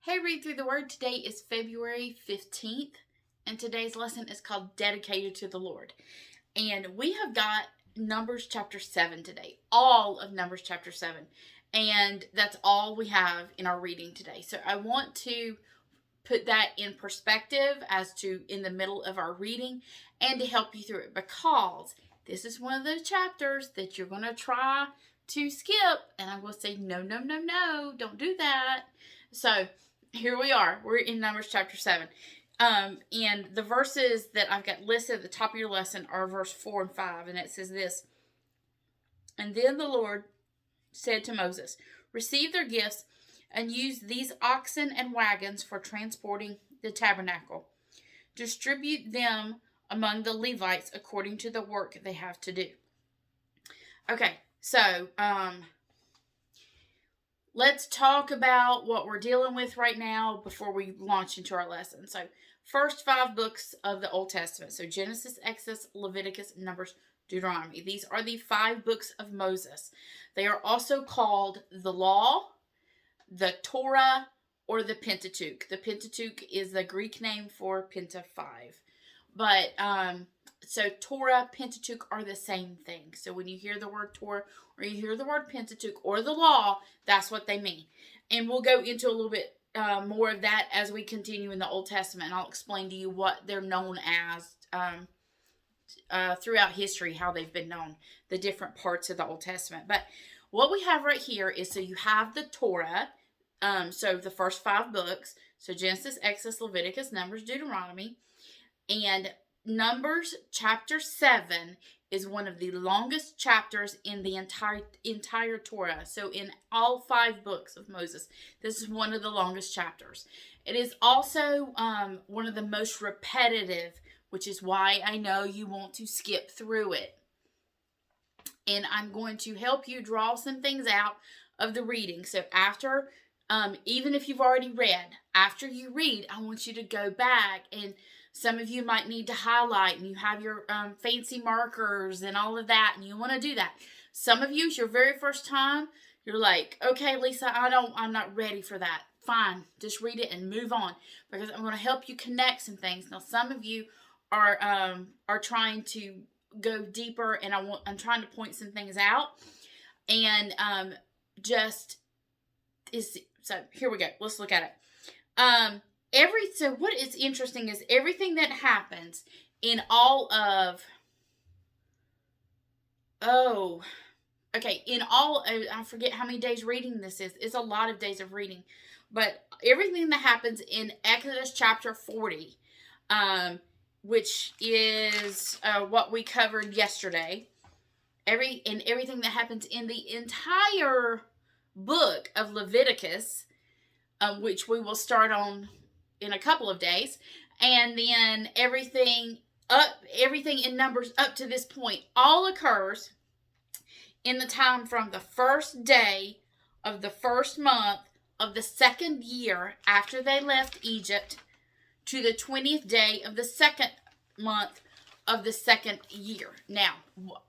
Hey, read through the word. Today is February 15th, and today's lesson is called Dedicated to the Lord. And we have got Numbers chapter 7 today, all of Numbers chapter 7. And that's all we have in our reading today. So I want to put that in perspective as to in the middle of our reading and to help you through it, because this is one of those chapters that you're going to try to skip. And I'm going to say, no, don't do that. So here we are. We're in Numbers chapter 7. And the verses that I've got listed at the top of your lesson are verse 4 and 5. And it says this: "And then the Lord said to Moses, receive their gifts and use these oxen and wagons for transporting the tabernacle. Distribute them among the Levites according to the work they have to do." Okay, so let's talk about what we're dealing with right now before we launch into our lesson. So, first 5 books of the Old Testament. So, Genesis, Exodus, Leviticus, Numbers, Deuteronomy. These are the 5 books of Moses. They are also called the Law, the Torah, or the Pentateuch. The Pentateuch is the Greek name for Penta 5. But, so Torah, Pentateuch are the same thing. So when you hear the word Torah or you hear the word Pentateuch or the law, that's what they mean. And we'll go into a little bit more of that as we continue in the Old Testament. And I'll explain to you what they're known as throughout history, how they've been known, the different parts of the Old Testament. But what we have right here is, so you have the Torah, so the first 5 books, so Genesis, Exodus, Leviticus, Numbers, Deuteronomy, and Numbers chapter 7 is one of the longest chapters in the entire Torah. So in all 5 books of Moses, this is one of the longest chapters. It is also one of the most repetitive, which is why I know you want to skip through it. And I'm going to help you draw some things out of the reading. So after, even if you've already read, after you read, I want you to go back, and some of you might need to highlight, and you have your fancy markers and all of that, and you want to do that. Some of you, it's your very first time, you're like, okay, Lisa, I'm not ready for that. Fine, just read it and move on, because I'm going to help you connect some things. Now, some of you are trying to go deeper, and I'm trying to point some things out, and so here we go. Let's look at it. So what is interesting is everything that happens in all of, I forget how many days reading this is. It's a lot of days of reading. But everything that happens in Exodus chapter 40, which is what we covered yesterday, everything that happens in the entire book of Leviticus, which we will start on in a couple of days, and then everything in Numbers up to this point all occurs in the time from the first day of the first month of the second year after they left Egypt to the 20th day of the second month of the second year. Now,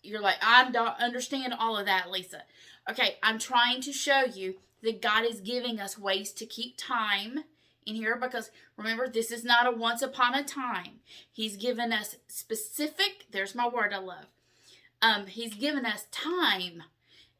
you're like, I don't understand all of that, Lisa. Okay, I'm trying to show you that God is giving us ways to keep time in here, because remember, this is not a once upon a time. He's given us specific, there's my word I love. He's given us time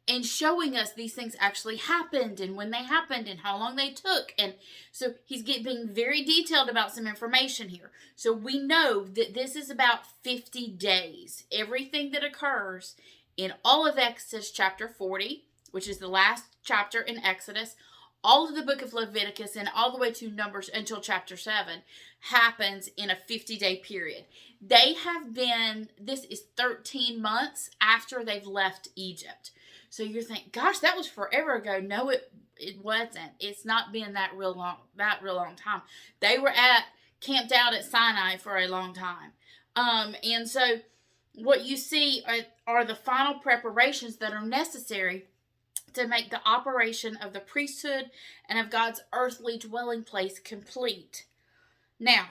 and showing us these things actually happened, and when they happened, and how long they took. And so he's being very detailed about some information here. So we know that this is about 50 days. Everything that occurs in all of Exodus chapter 40, which is the last chapter in Exodus, all of the book of Leviticus, and all the way to Numbers until chapter 7 happens in a 50-day period. This is 13 months after they've left Egypt. So you're thinking, gosh, that was forever ago. No, it wasn't. It's not been that real long time. They were camped out at Sinai for a long time. And so what you see are the final preparations that are necessary to make the operation of the priesthood and of God's earthly dwelling place complete. Now,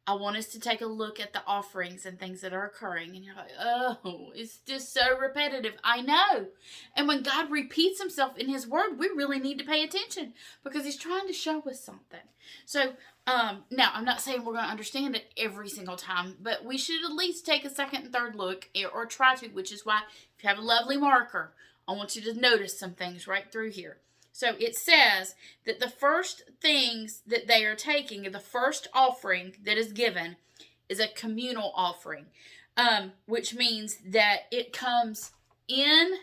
I want us to take a look at the offerings and things that are occurring. And you're like, oh, it's just so repetitive. I know. And when God repeats himself in his word, we really need to pay attention because he's trying to show us something. So, now, I'm not saying we're going to understand it every single time, but we should at least take a second and third look, or try to, which is why if you have a lovely marker, I want you to notice some things right through here. So it says that the first things that they are taking, the first offering that is given, is a communal offering, which means that it comes in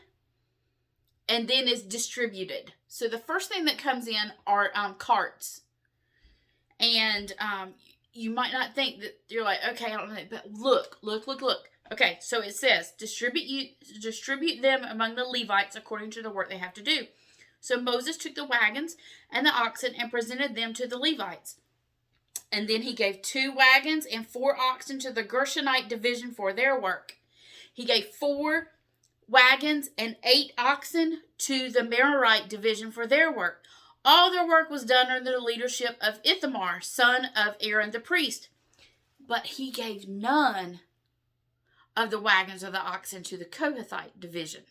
and then is distributed. So the first thing that comes in are carts. And you might not think that you're like, okay, I don't know, but look. Okay, so it says, distribute them among the Levites according to the work they have to do. So Moses took the wagons and the oxen and presented them to the Levites. And then he gave 2 wagons and 4 oxen to the Gershonite division for their work. He gave 4 wagons and 8 oxen to the Merarite division for their work. All their work was done under the leadership of Ithamar, son of Aaron the priest. But he gave none of the wagons or the oxen to the Kohathite division,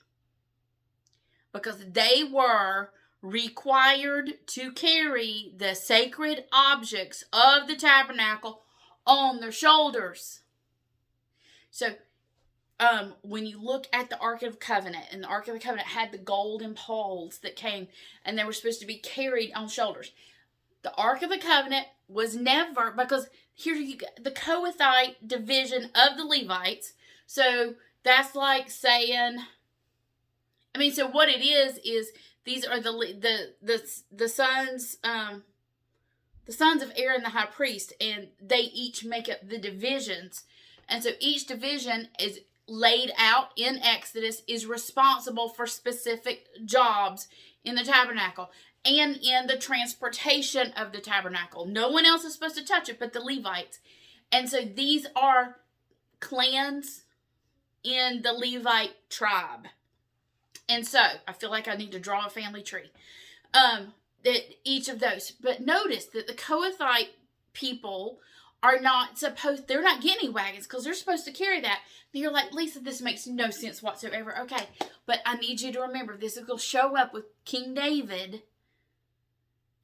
because they were required to carry the sacred objects of the tabernacle on their shoulders. So, when you look at the Ark of the Covenant, and the Ark of the Covenant had the golden poles that came, and they were supposed to be carried on shoulders. The Ark of the Covenant was never, because here you got the Kohathite division of the Levites. So that's like saying, so what it is these are the sons, the sons of Aaron the high priest, and they each make up the divisions. And so each division is laid out in Exodus, is responsible for specific jobs in the tabernacle and in the transportation of the tabernacle. No one else is supposed to touch it but the Levites. And so these are clans in the Levite tribe. And so I feel like I need to draw a family tree. That each of those. But notice that the Kohathite people are not they're not getting any wagons because they're supposed to carry that. And you're like, Lisa, this makes no sense whatsoever. Okay, but I need you to remember this is going to show up with King David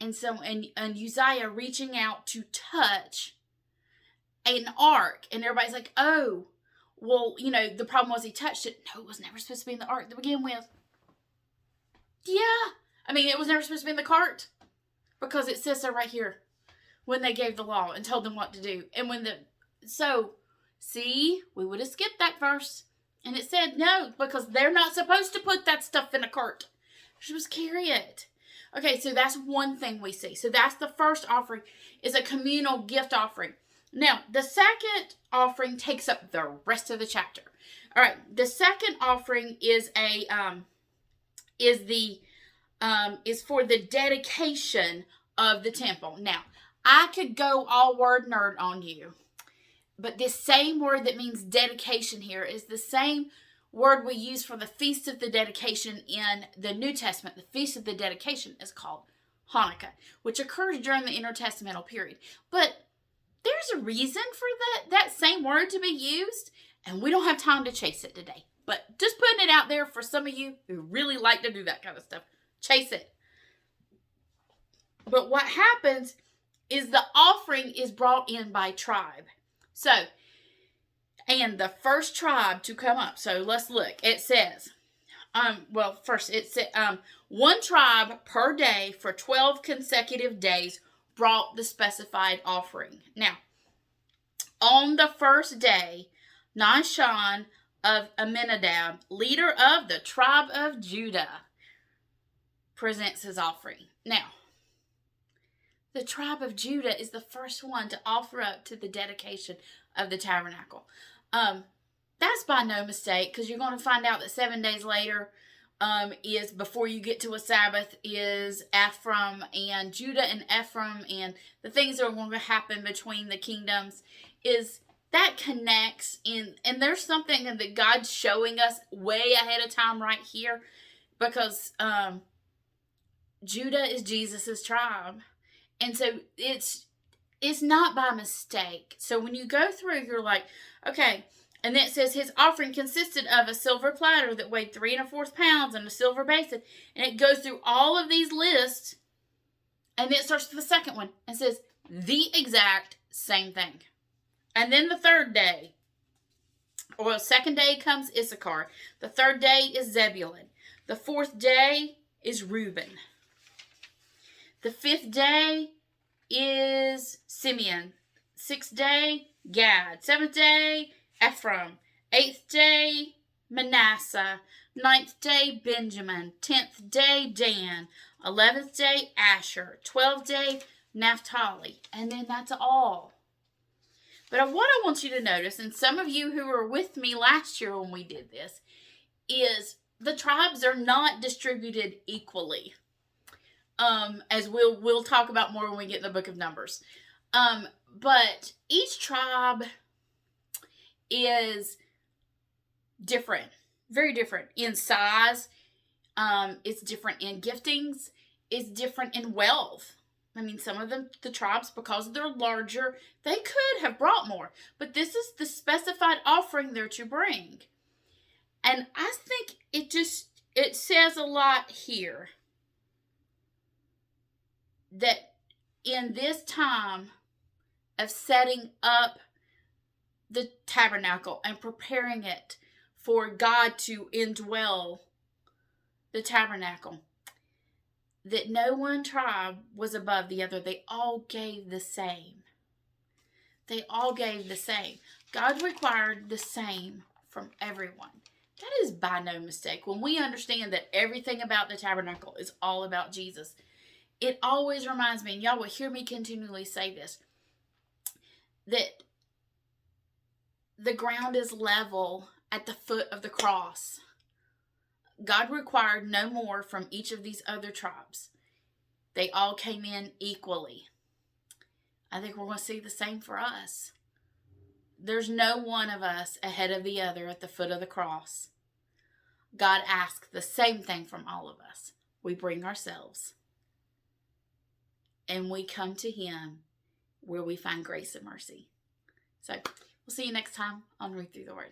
and Uzziah reaching out to touch an ark. And everybody's like, oh, well, the problem was he touched it. No, it was never supposed to be in the ark to begin with. Yeah. It was never supposed to be in the cart because it says so right here when they gave the law and told them what to do. And see, we would have skipped that verse. And it said no, because they're not supposed to put that stuff in a cart. They're supposed to carry it. Okay, so that's one thing we see. So that's the first offering, is a communal gift offering. Now, the second offering takes up the rest of the chapter. All right, the second offering is for the dedication of the temple. Now, I could go all word nerd on you, but this same word that means dedication here is the same word we use for the Feast of the Dedication in the New Testament. The Feast of the Dedication is called Hanukkah, which occurs during the intertestamental period. But there's a reason for that same word to be used, and we don't have time to chase it today. But just putting it out there for some of you who really like to do that kind of stuff. Chase it. But what happens is the offering is brought in by tribe. So, and the first tribe to come up. So let's look. It says, first it said, one tribe per day for 12 consecutive days brought the specified offering. Now, on the first day, Nahshon of Amminadab, leader of the tribe of Judah, presents his offering. Now, the tribe of Judah is the first one to offer up to the dedication of the tabernacle. That's by no mistake, because you're going to find out that 7 days later is before you get to a Sabbath is Ephraim and Judah and Ephraim, and the things that are going to happen between the kingdoms is that connects in, and there's something that God's showing us way ahead of time right here, because Judah is Jesus's tribe. And so it's it's not by mistake. So when you go through, you're like, okay. And then it says his offering consisted of a silver platter that weighed 3 1/4 pounds and a silver basin. And it goes through all of these lists. And then it starts with the second one and says the exact same thing. And then the third day, or the second day comes Issachar. The third day is Zebulun. The fourth day is Reuben. The fifth day is Simeon. Sixth day, Gad. Seventh day, Ephraim. Eighth day, Manasseh. Ninth day, Benjamin. 10th day, Dan. 11th day, Asher. 12th day, Naphtali. And then that's all. But what I want you to notice, and some of you who were with me last year when we did this, is the tribes are not distributed equally. As we'll talk about more when we get in the book of Numbers. But each tribe is different, very different in size. It's different in giftings. It's different in wealth. I mean, some of them, the tribes, because they're larger, they could have brought more. But this is the specified offering they're to bring. And I think it says a lot here that in this time of setting up the tabernacle and preparing it for God to indwell the tabernacle, that no one tribe was above the other. They all gave the same. They all gave the same. God required the same from everyone. That is by no mistake. When we understand that everything about the tabernacle is all about Jesus, it always reminds me, and y'all will hear me continually say this, that the ground is level at the foot of the cross. God required no more from each of these other tribes. They all came in equally. I think we're going to see the same for us. There's no one of us ahead of the other at the foot of the cross. God asks the same thing from all of us. We bring ourselves. And we come to Him where we find grace and mercy. So, we'll see you next time on Read Through the Word.